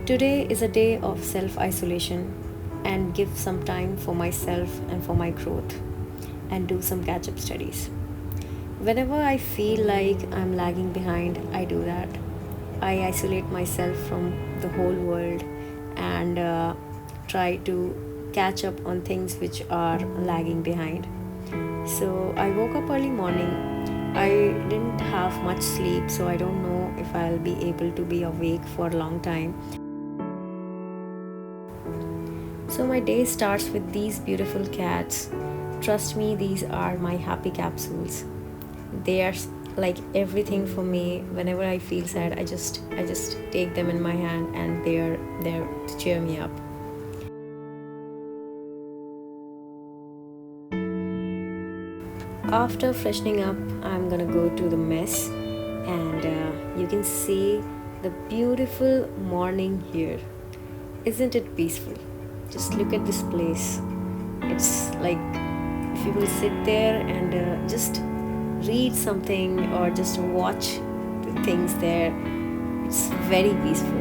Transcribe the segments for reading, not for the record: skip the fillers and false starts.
Today is a day of self isolation and give some time for myself and for my growth and do some catch up studies. Whenever I feel like I'm lagging behind, I do that. I isolate myself from the whole world and try to catch up on things which are lagging behind. So I woke up early morning. I didn't have much sleep, so I don't know if I'll be able to be awake for a long time. So my day starts with these beautiful cats. Trust me, these are my happy capsules. They are like everything for me. Whenever I feel sad, I just take them in my hand and they are there to cheer me up. After freshening up, I'm gonna go to the mess and you can see the beautiful morning here. Isn't it peaceful? Just look at this place. It's like if you will sit there and just read something or just watch the things there, it's very peaceful.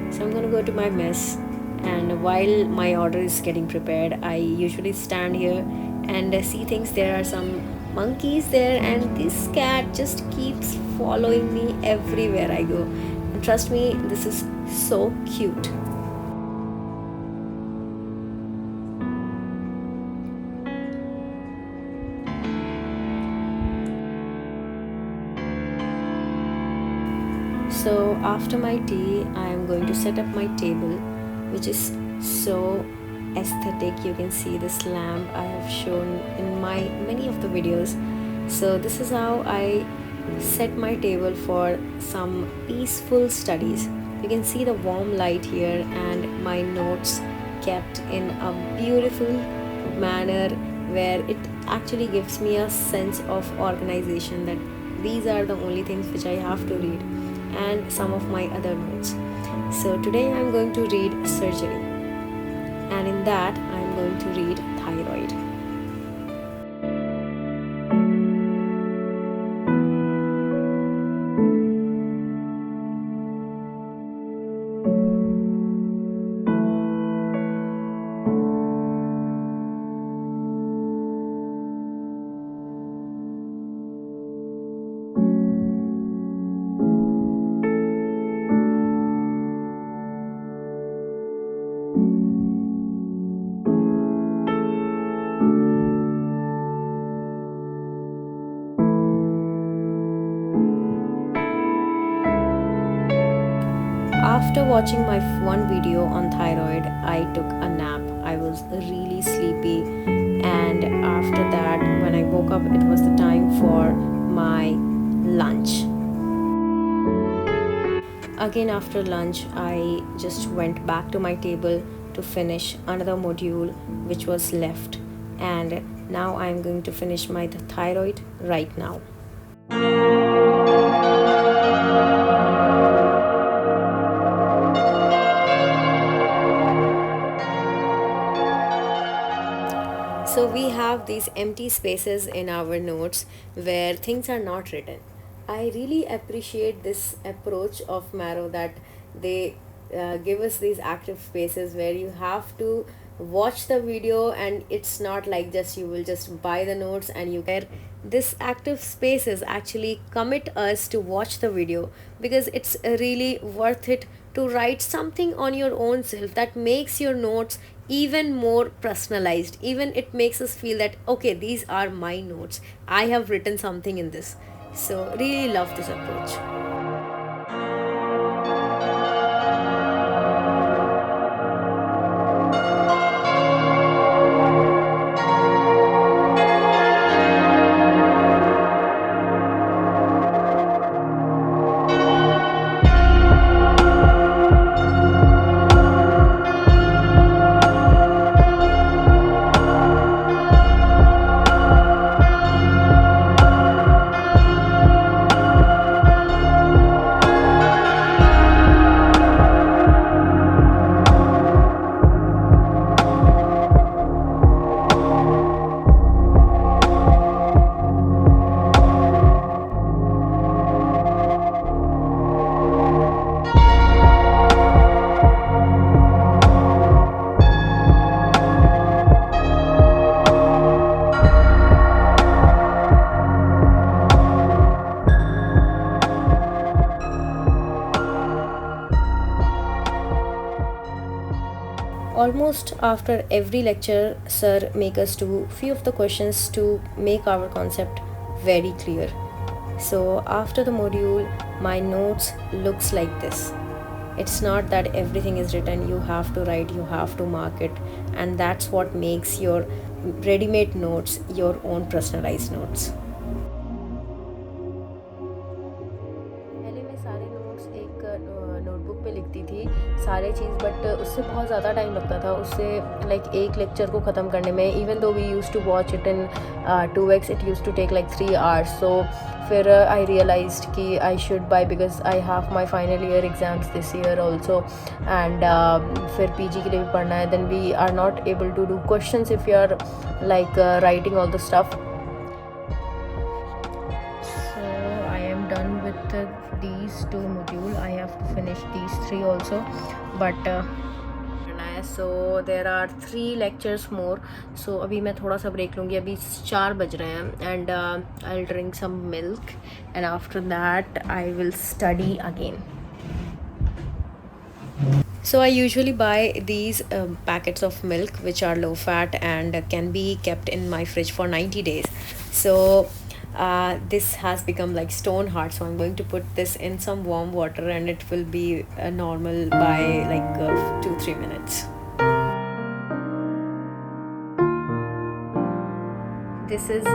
So I'm gonna go to my mess, and while my order is getting prepared, I usually stand here and see things. There are some monkeys there, and this cat just keeps following me everywhere I go. And trust me, this is so cute. So after my tea, I am going to set up my table, which is so aesthetic. You can see this lamp I have shown in my many of the videos. So this is how I set my table for some peaceful studies. You can see the warm light here and my notes kept in a beautiful manner where it actually gives me a sense of organization that these are the only things which I have to read, and some of my other notes. So today I'm going to read surgery, and in that I'm going to read thyroid. After watching my one video on thyroid, I took a nap. I was really sleepy, and after that, when I woke up, it was the time for my lunch. Again, after lunch, I just went back to my table to finish another module which was left, and now I'm going to finish my thyroid right now. So we have these empty spaces in our notes where things are not written. I really appreciate this approach of Marrow, that they give us these active spaces where you have to watch the video, and it's not like just you will just buy the notes and you care. This active spaces actually commit us to watch the video, because it's really worth it to write something on your own self that makes your notes even more personalized. Even it makes us feel that okay, these are my notes, I have written something in this. So really love this approach. Almost after every lecture, sir make us do few of the questions to make our concept very clear. So after the module, my notes looks like this. It's not that everything is written, you have to write, you have to mark it, and that's what makes your ready-made notes your own personalized notes. पहले मैं सारे notes एक notebook पे लिखती थी सारे चीज़, but उससे बहुत ज़्यादा टाइम लगता था, उससे लाइक एक लेक्चर को ख़त्म करने में, even though we use to watch it in 2x, it use to take like 3 hours. So फिर आई रियलाइज्ड कि I should buy, because I have my final year exams this year also, and फिर PG के लिए भी पढ़ना है. Then we are not able to do questions if you are like writing all the stuff. Done with these 2 module. I have to finish these 3 also, but so there are 3 lectures more. So अभी मैं थोड़ा सा break लूँगी, अभी 4 बज रहे हैं, and I'll drink some milk, and after that I will study again. So I usually buy these packets of milk which are low fat and can be kept in my fridge for 90 days. So this has become like stone hard, so I'm going to put this in some warm water and it will be normal by like 2-3 minutes. This is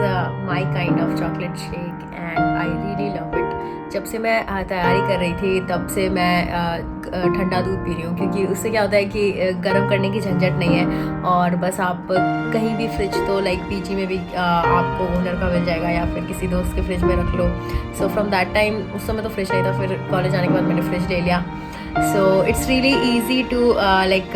my kind of chocolate shake and I really love it. जब से मैं तैयारी कर रही थी तब से मैं ठंडा दूध पी रही हूँ, क्योंकि उससे क्या होता है कि गर्म करने की झंझट नहीं है, और बस आप कहीं भी फ्रिज, तो लाइक पीजी में भी आपको ओनर का मिल जाएगा या फिर किसी दोस्त के फ्रिज में रख लो. सो फ्रॉम दैट टाइम, उस समय तो फ्रिज नहीं था, फिर कॉलेज आने के बाद मैंने फ्रिज ले लिया. So it's really easy to like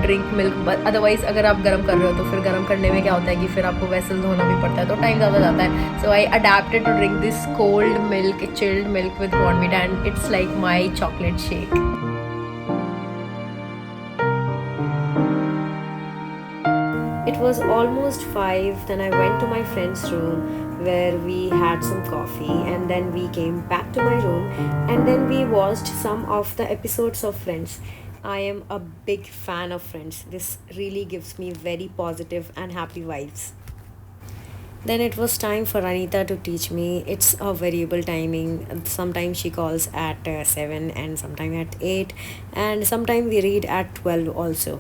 drink milk. Otherwise अगर आप गर्म कर रहे हो तो फिर गर्म करने में क्या होता है कि फिर आपको वेसल धोना भी पड़ता है, तो टाइम ज़्यादा जाता है. So I adapted to drink this cold milk, chilled milk with Bournvita, and it's like my chocolate shake. It was almost 5, then I went to my friend's room where we had some coffee, and then we came back to my room, and then we watched some of the episodes of Friends. I am a big fan of Friends. This really gives me very positive and happy vibes. Then it was time for Anita to teach me. It's a variable timing. Sometimes she calls at 7 and sometimes at 8, and sometimes we read at 12 also.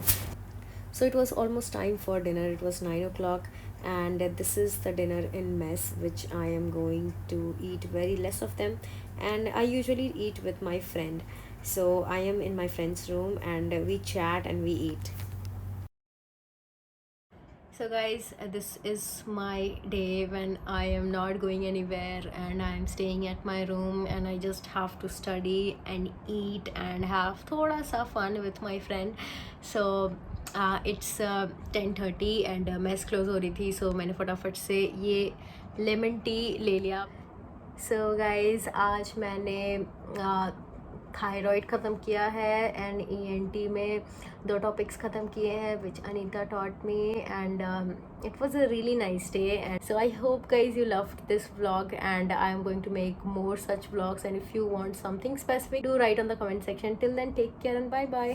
So it was almost time for dinner. It was 9 o'clock, and this is the dinner in mess, which I am going to eat very less of them, and I usually eat with my friend. So I am in my friend's room and we chat and we eat. So guys, this is my day when I am not going anywhere and I am staying at my room, and I just have to study and eat and have thoda sa fun with my friend. So it's 10:30 and mess close हो रही थी, सो मैंने फटाफट से ये lemon tea ले लिया. So guys, आज मैंने थायराइड ख़त्म किया है एंड ENT में 2 टॉपिक्स ख़त्म किए हैं विच Anita taught me, and it was a really nice day. And so I hope guys you loved this vlog, and I am going to make more such vlogs, and if you want something specific, do write on the comment section. Till then, take care and bye bye.